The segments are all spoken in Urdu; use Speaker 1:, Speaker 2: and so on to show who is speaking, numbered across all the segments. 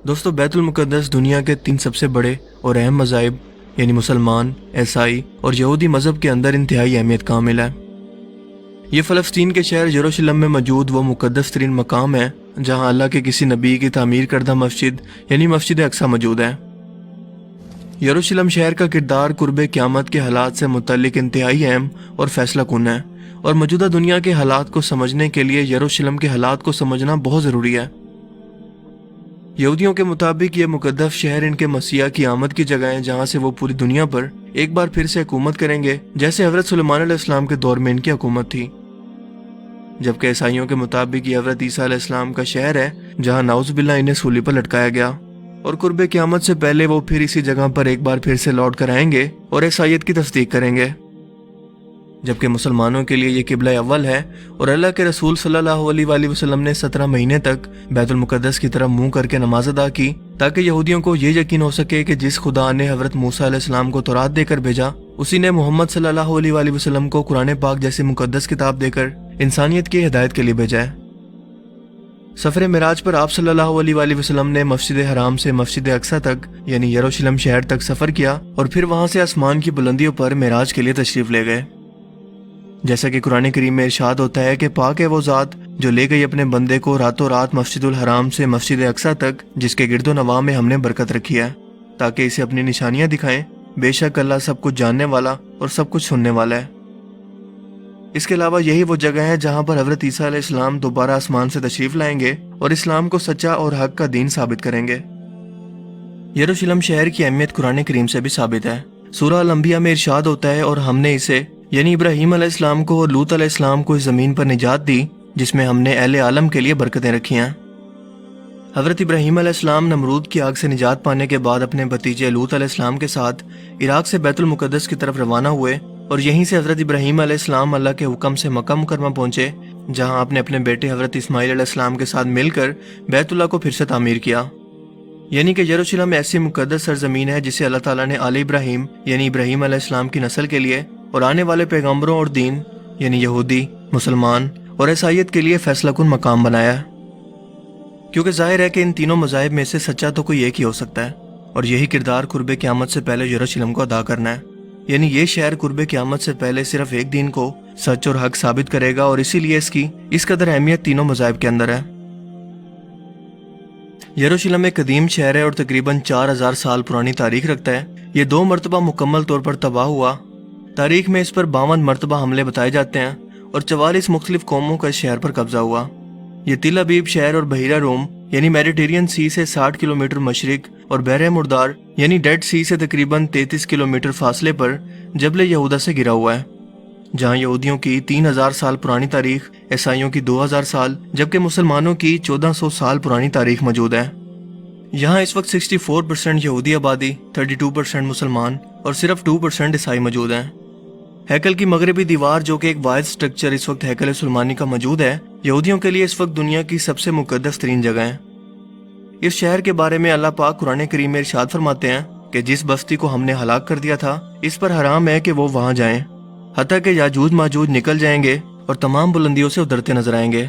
Speaker 1: دوستو بیت المقدس دنیا کے 3 سب سے بڑے اور اہم مذاہب یعنی مسلمان، عیسائی اور یہودی مذہب کے اندر انتہائی اہمیت کا حامل ہے۔ یہ فلسطین کے شہر یروشلم میں موجود وہ مقدس ترین مقام ہے جہاں اللہ کے کسی نبی کی تعمیر کردہ مسجد یعنی مسجد اقصی موجود ہے۔ یروشلم شہر کا کردار قرب قیامت کے حالات سے متعلق انتہائی اہم اور فیصلہ کن ہے، اور موجودہ دنیا کے حالات کو سمجھنے کے لیے یروشلم کے حالات کو سمجھنا بہت ضروری ہے۔ یہودیوں کے مطابق یہ مقدس شہر ان کے مسیح کی آمد کی جگہ ہے جہاں سے وہ پوری دنیا پر ایک بار پھر سے حکومت کریں گے، جیسے حضرت سلیمان علیہ السلام کے دور میں ان کی حکومت تھی۔ جبکہ عیسائیوں کے مطابق یہ حضرت عیسیٰ علیہ السلام کا شہر ہے جہاں نعوذ باللہ انہیں سولی پر لٹکایا گیا، اور قرب قیامت سے پہلے وہ پھر اسی جگہ پر ایک بار پھر سے لوٹ کر آئیں گے اور عیسائیت کی تصدیق کریں گے۔ جبکہ مسلمانوں کے لیے یہ قبلہ اول ہے، اور اللہ کے رسول صلی اللہ علیہ وآلہ وسلم نے 17 مہینے تک بیت المقدس کی طرف منہ کر کے نماز ادا کی تاکہ یہودیوں کو یہ یقین ہو سکے کہ جس خدا نے حضرت موسیٰ علیہ السلام کو تورات دے کر بھیجا، اسی نے محمد صلی اللہ علیہ وآلہ وسلم کو قرآن پاک جیسی مقدس کتاب دے کر انسانیت کی ہدایت کے لیے بھیجا ہے۔ سفر معراج پر آپ صلی اللہ علیہ وآلہ وسلم نے مسجد حرام سے مسجد اقصی تک یعنی یروشلم شہر تک سفر کیا، اور پھر وہاں سے آسمان کی بلندیوں پر معراج کے لیے تشریف لے گئے۔ جیسا کہ قرآن کریم میں ارشاد ہوتا ہے کہ پاک ہے وہ ذات جو لے گئی اپنے بندے کو راتوں رات مسجد الحرام سے مسجد اقصی تک، جس کے گرد و نواح میں ہم نے برکت رکھی ہے تاکہ اسے اپنی نشانیاں دکھائیں۔ بے شک اللہ سب کچھ جاننے والا اور سب کچھ سننے والا ہے۔ اس کے علاوہ یہی وہ جگہ ہے جہاں پر حضرت عیسیٰ علیہ السلام دوبارہ آسمان سے تشریف لائیں گے اور اسلام کو سچا اور حق کا دین ثابت کریں گے۔ یروشلم شہر کی اہمیت قرآن کریم سے بھی ثابت ہے۔ سورہ الانبیاء میں ارشاد ہوتا ہے، اور ہم نے اسے یعنی ابراہیم علیہ السلام کو اور لوط علیہ السلام کو اس زمین پر نجات دی جس میں ہم نے اہل عالم کے لیے برکتیں رکھی ہیں۔ حضرت ابراہیم علیہ السلام نمرود کی آگ سے نجات پانے کے بعد اپنے بھتیجے لوط علیہ السلام کے ساتھ عراق سے بیت المقدس کی طرف روانہ ہوئے، اور یہیں سے حضرت ابراہیم علیہ السلام اللہ کے حکم سے مکہ مکرمہ پہنچے، جہاں آپ نے اپنے بیٹے حضرت اسماعیل علیہ السلام کے ساتھ مل کر بیت اللہ کو پھر سے تعمیر کیا۔ یعنی کہ یروشلم ایسی مقدس سرزمین ہے جسے اللہ تعالیٰ نے آل ابراہیم یعنی ابراہیم علیہ السلام کی نسل کے لیے اور آنے والے پیغمبروں اور دین یعنی یہودی، مسلمان اور عیسائیت کے لیے فیصلہ کن مقام بنایا ہے، کیونکہ ظاہر ہے کہ ان تینوں مذاہب میں سے سچا تو کوئی ایک ہی ہو سکتا ہے، اور یہی کردار قرب قیامت سے پہلے یروشلم کو ادا کرنا ہے۔ یعنی یہ شہر قرب قیامت سے پہلے صرف ایک دین کو سچ اور حق ثابت کرے گا، اور اسی لیے اس قدر اہمیت تینوں مذاہب کے اندر ہے۔ یروشلم ایک قدیم شہر ہے اور تقریباً 4000 سال پرانی تاریخ رکھتا ہے۔ یہ 2 مرتبہ مکمل طور پر تباہ ہوا۔ تاریخ میں اس پر 52 مرتبہ حملے بتائے جاتے ہیں، اور 44 مختلف قوموں کا اس شہر پر قبضہ ہوا۔ یہ تل ابیب شہر اور بحیرہ روم یعنی میڈیٹرین سی سے 60 کلومیٹر مشرق اور بحر مردار یعنی ڈیڈ سی سے تقریباً 33 کلومیٹر فاصلے پر جبل یہودا سے گرا ہوا ہے، جہاں یہودیوں کی 3000 سال پرانی تاریخ، عیسائیوں کی 2000 سال، جبکہ مسلمانوں کی 1400 سال پرانی تاریخ موجود ہے۔ یہاں اس وقت 64% یہودی آبادی، 32% مسلمان اور صرف 2% عیسائی موجود ہیں۔ ہیکل کی مغربی دیوار جو کہ ایک واحد سٹرکچر اس وقت ہیکل سلیمانی کا موجود ہے، یہودیوں کے لیے اس وقت دنیا کی سب سے مقدس ترین جگہ ہے۔ اس شہر کے بارے میں اللہ پاک قرآن کریم میں ارشاد فرماتے ہیں کہ جس بستی کو ہم نے ہلاک کر دیا تھا اس پر حرام ہے کہ وہ وہاں جائیں، حتیٰ کہ یاجوج ماجوج نکل جائیں گے اور تمام بلندیوں سے اترتے نظر آئیں گے۔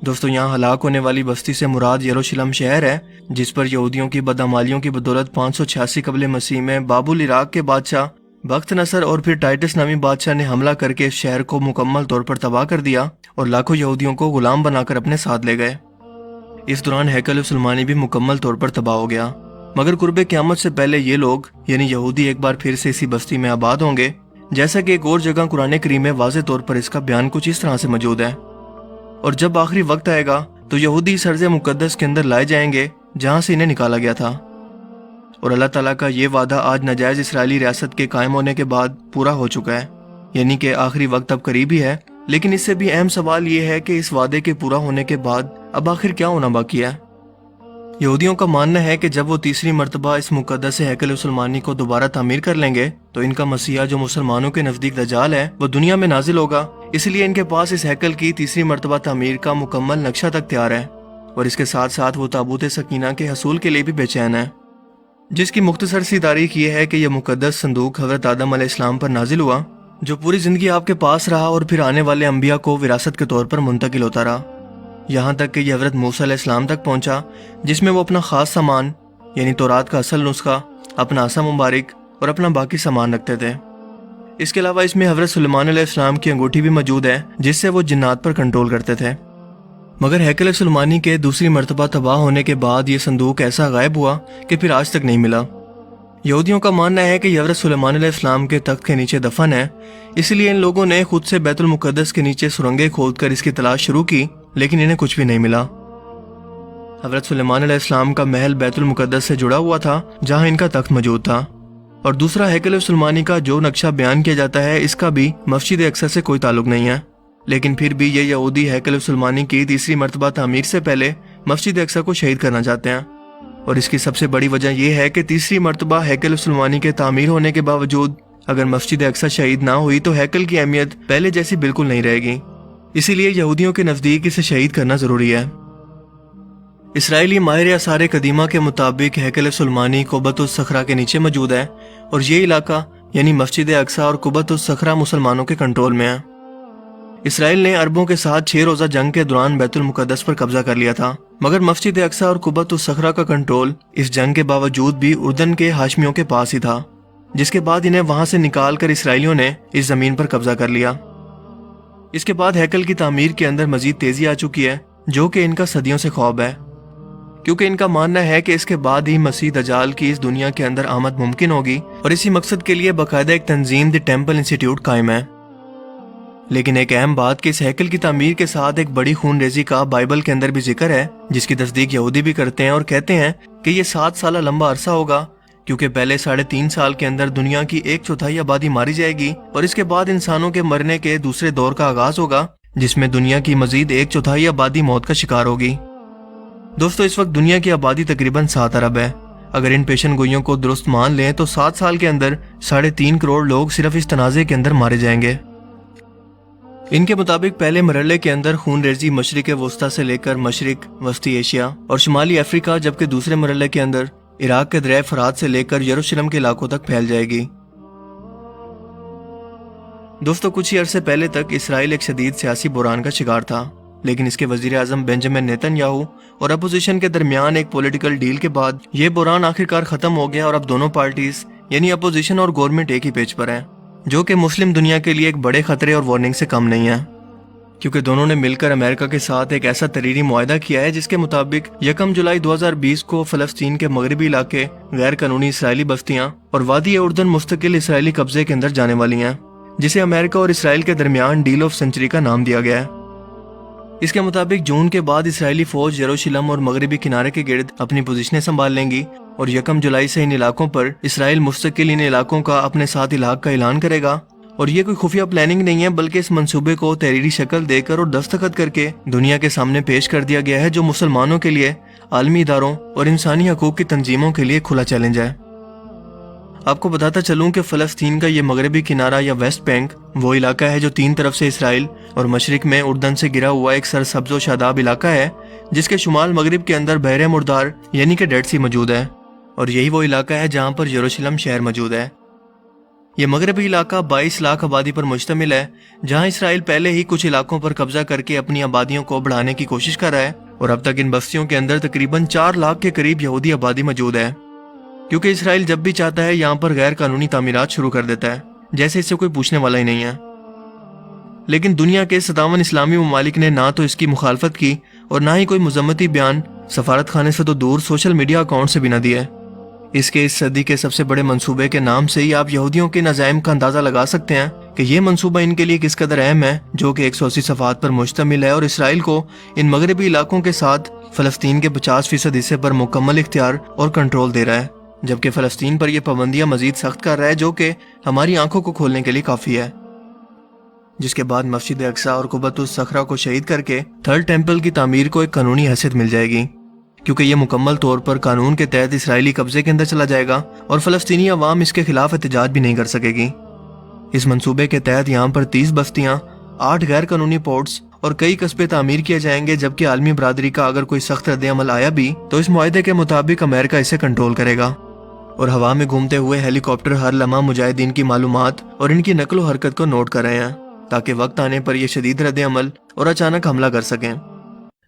Speaker 1: دوستو، یہاں ہلاک ہونے والی بستی سے مراد یروشلم شہر ہے، جس پر یہودیوں کی بدعمالیوں کی بدولت 586 قبل مسیح میں بابل عراق کے بادشاہ بخت نصر اور پھر ٹائٹس نامی بادشاہ نے حملہ کر کے اس شہر کو مکمل طور پر تباہ کر دیا اور لاکھوں یہودیوں کو غلام بنا کر اپنے ساتھ لے گئے۔ اس دوران ہیکل سلیمانی بھی مکمل طور پر تباہ ہو گیا، مگر قرب قیامت سے پہلے یہ لوگ یعنی یہودی ایک بار پھر سے اسی بستی میں آباد ہوں گے، جیسا کہ ایک اور جگہ قرآن کریم میں واضح طور پر اس کا بیان کچھ اس طرح سے موجود ہے۔ اور جب آخری وقت آئے گا تو یہودی اس ارض مقدس کے اندر لائے جائیں گے جہاں سے انہیں نکالا گیا تھا، اور اللہ تعالیٰ کا یہ وعدہ آج ناجائز اسرائیلی ریاست کے قائم ہونے کے بعد پورا ہو چکا ہے، یعنی کہ آخری وقت اب قریب ہی ہے۔ لیکن اس سے بھی اہم سوال یہ ہے کہ اس وعدے کے پورا ہونے کے بعد اب آخر کیا ہونا باقی ہے؟ یہودیوں کا ماننا ہے کہ جب وہ تیسری مرتبہ اس مقدس ہیکل سلیمانی کو دوبارہ تعمیر کر لیں گے تو ان کا مسیحا جو مسلمانوں کے نزدیک دجال ہے وہ دنیا میں نازل ہوگا، اس لیے ان کے پاس اس ہیکل کی تیسری مرتبہ تعمیر کا مکمل نقشہ تک تیار ہے، اور اس کے ساتھ ساتھ وہ تابوت سکینہ کے حصول کے لیے بھی بے چین ہے، جس کی مختصر سی تاریخ یہ ہے کہ یہ مقدس صندوق حضرت آدم علیہ السلام پر نازل ہوا، جو پوری زندگی آپ کے پاس رہا اور پھر آنے والے انبیاء کو وراثت کے طور پر منتقل ہوتا رہا۔ یہاں تک کہ یہ حضرت موسیٰ علیہ السلام تک پہنچا، جس میں وہ اپنا خاص سامان یعنی تورات کا اصل نسخہ، اپنا عصا مبارک اور اپنا باقی سامان رکھتے تھے۔ اس کے علاوہ اس میں حضرت سلیمان علیہ السلام کی انگوٹھی بھی موجود ہے، جس سے وہ جنات پر کنٹرول کرتے تھے۔ مگر ہیکل سلیمانی کے دوسری مرتبہ تباہ ہونے کے بعد یہ صندوق ایسا غائب ہوا کہ پھر آج تک نہیں ملا۔ یہودیوں کا ماننا ہے کہ یہ حضرت سلیمان علیہ السلام کے تخت کے نیچے دفن ہے، اس لیے ان لوگوں نے خود سے بیت المقدس کے نیچے سرنگیں کھود کر اس کی تلاش شروع کی، لیکن انہیں کچھ بھی نہیں ملا۔ حضرت سلیمان علیہ السلام کا محل بیت المقدس سے جڑا ہوا تھا، جہاں ان کا تخت موجود تھا، اور دوسرا ہیکل سلیمانی کا جو نقشہ بیان کیا جاتا ہے اس کا بھی مسجد اقصی سے کوئی تعلق نہیں ہے۔ لیکن پھر بھی یہ یہودی ہیکل سلیمانی کی تیسری مرتبہ تعمیر سے پہلے مسجد اقصی کو شہید کرنا چاہتے ہیں، اور اس کی سب سے بڑی وجہ یہ ہے کہ تیسری مرتبہ ہیکل سلیمانی کے تعمیر ہونے کے باوجود اگر مسجد اقصی شہید نہ ہوئی تو ہیکل کی اہمیت پہلے جیسی بالکل نہیں رہے گی، اسی لیے یہودیوں کے نزدیک اسے شہید کرنا ضروری ہے۔ اسرائیلی ماہر آثار قدیمہ کے مطابق ہیکل سلیمانی قبۃ الصخرہ کے نیچے موجود ہے، اور یہ علاقہ یعنی مسجد اقصی اور قبۃ الصخرہ مسلمانوں کے کنٹرول میں ہے۔ اسرائیل نے عربوں کے ساتھ 6 روزہ جنگ کے دوران بیت المقدس پر قبضہ کر لیا تھا، مگر مسجد اقصی اور قبۃ الصخرہ کا کنٹرول اس جنگ کے باوجود بھی اردن کے ہاشمیوں کے پاس ہی تھا، جس کے بعد انہیں وہاں سے نکال کر اسرائیلیوں نے اس زمین پر قبضہ کر لیا۔ اس کے بعد ہیکل کی تعمیر کے اندر مزید تیزی آ چکی ہے، جو کہ ان کا صدیوں سے خواب ہے، کیونکہ ان کا ماننا ہے کہ اس کے بعد ہی مسیح دجال کی اس دنیا کے اندر آمد ممکن ہوگی، اور اسی مقصد کے لیے باقاعدہ ایک تنظیم دی ٹیمپل انسٹیٹیوٹ قائم ہے۔ لیکن ایک اہم بات کہ اس ہیکل کی تعمیر کے ساتھ ایک بڑی خون ریزی کا بائبل کے اندر بھی ذکر ہے، جس کی تصدیق یہودی بھی کرتے ہیں اور کہتے ہیں کہ یہ 7 سالہ لمبا عرصہ ہوگا، کیونکہ پہلے 3.5 سال کے اندر دنیا کی 1/4 آبادی ماری جائے گی، اور اس کے بعد انسانوں کے مرنے کے دوسرے دور کا آغاز ہوگا، جس میں دنیا کی مزید 1/4 آبادی موت کا شکار ہوگی۔ دوستو، اس وقت دنیا کی آبادی تقریباً 7 ارب ہے۔ اگر ان پیشن گوئیوں کو درست مان لیں تو 7 سال کے اندر 3.5 کروڑ لوگ صرف اس تنازع کے اندر مارے جائیں گے۔ ان کے مطابق پہلے مرحلے کے اندر خون ریزی مشرق وسطی سے لے کر مشرق وسطی ایشیا اور شمالی افریقہ، جبکہ دوسرے مرحلے کے اندر عراق کے دریائے فرات سے لے کر یروشلم کے علاقوں تک پھیل جائے گی۔ دوستو، کچھ ہی عرصے پہلے تک اسرائیل ایک شدید سیاسی بحران کا شکار تھا، لیکن اس کے وزیر اعظم بنجامن نیتن یاہو اور اپوزیشن کے درمیان ایک پولیٹیکل ڈیل کے بعد یہ بحران آخرکار ختم ہو گیا، اور اب دونوں پارٹیز یعنی اپوزیشن اور گورنمنٹ ایک ہی پیج پر ہیں، جو کہ مسلم دنیا کے لیے ایک بڑے خطرے اور وارننگ سے کم نہیں ہے، کیونکہ دونوں نے مل کر امریکہ کے ساتھ ایک ایسا تحریری معاہدہ کیا ہے جس کے مطابق 1 جولائی 2020 کو فلسطین کے مغربی علاقے غیر قانونی اسرائیلی بستیاں اور وادی اردن مستقل اسرائیلی قبضے کے اندر جانے والی ہیں، جسے امریکہ اور اسرائیل کے درمیان ڈیل آف سینچری کا نام دیا گیا ہے۔ اس کے مطابق جون کے بعد اسرائیلی فوج یروشلم اور مغربی کنارے کے گرد اپنی پوزیشنیں سنبھال لیں گی، اور 1 جولائی سے ان علاقوں پر اسرائیل مستقل ان علاقوں کا اپنے ساتھ الحاق کا اعلان کرے گا، اور یہ کوئی خفیہ پلاننگ نہیں ہے، بلکہ اس منصوبے کو تحریری شکل دے کر اور دستخط کر کے دنیا کے سامنے پیش کر دیا گیا ہے، جو مسلمانوں کے لیے، عالمی اداروں اور انسانی حقوق کی تنظیموں کے لیے کھلا چیلنج ہے۔ آپ کو بتاتا چلوں کہ فلسطین کا یہ مغربی کنارہ یا ویسٹ بینک وہ علاقہ ہے جو 3 طرف سے اسرائیل اور مشرق میں اردن سے گرا ہوا ایک سرسبز و شاداب علاقہ ہے، جس کے شمال مغرب کے اندر بحر مردار یعنی کہ ڈیڈ سی موجود ہے، اور یہی وہ علاقہ ہے جہاں پر یروشلم شہر موجود ہے۔ یہ مغربی علاقہ 22 لاکھ آبادی پر مشتمل ہے، جہاں اسرائیل پہلے ہی کچھ علاقوں پر قبضہ کر کے اپنی آبادیوں کو بڑھانے کی کوشش کر رہا ہے، اور اب تک ان بستیوں کے اندر تقریباً 4 لاکھ کے قریب یہودی آبادی موجود ہے، کیونکہ اسرائیل جب بھی چاہتا ہے یہاں پر غیر قانونی تعمیرات شروع کر دیتا ہے، جیسے اس سے کوئی پوچھنے والا ہی نہیں ہے۔ لیکن دنیا کے 57 اسلامی ممالک نے نہ تو اس کی مخالفت کی اور نہ ہی کوئی مذمتی بیان سفارت خانے سے تو دور سوشل میڈیا اکاؤنٹ سے بھی نہ دیا۔ اس صدی کے سب سے بڑے منصوبے کے نام سے ہی آپ یہودیوں کے عزائم کا اندازہ لگا سکتے ہیں کہ یہ منصوبہ ان کے لیے کس قدر اہم ہے، جو کہ 180 صفحات پر مشتمل ہے، اور اسرائیل کو ان مغربی علاقوں کے ساتھ فلسطین کے 50% حصے پر مکمل اختیار اور کنٹرول دے رہا ہے، جبکہ فلسطین پر یہ پابندیاں مزید سخت کر رہا ہے، جو کہ ہماری آنکھوں کو کھولنے کے لیے کافی ہے۔ جس کے بعد مسجد اقصی اور قبۃ الصخرہ کو شہید کر کے تھرڈ ٹیمپل کی تعمیر کو ایک قانونی حیثیت مل جائے گی، کیونکہ یہ مکمل طور پر قانون کے تحت اسرائیلی قبضے کے اندر چلا جائے گا، اور فلسطینی عوام اس کے خلاف احتجاج بھی نہیں کر سکے گی۔ اس منصوبے کے تحت یہاں پر 30 بستیاں، 8 غیر قانونی پورٹس اور کئی قصبے تعمیر کیے جائیں گے، جبکہ عالمی برادری کا اگر کوئی سخت رد عمل آیا بھی تو اس معاہدے کے مطابق امریکہ اسے کنٹرول کرے گا، اور ہوا میں گھومتے ہوئے ہیلی کاپٹر ہر لمحہ مجاہدین کی معلومات اور ان کی نقل و حرکت کو نوٹ کر رہے ہیں، تاکہ وقت آنے پر یہ شدید رد عمل اور اچانک حملہ کر سکیں۔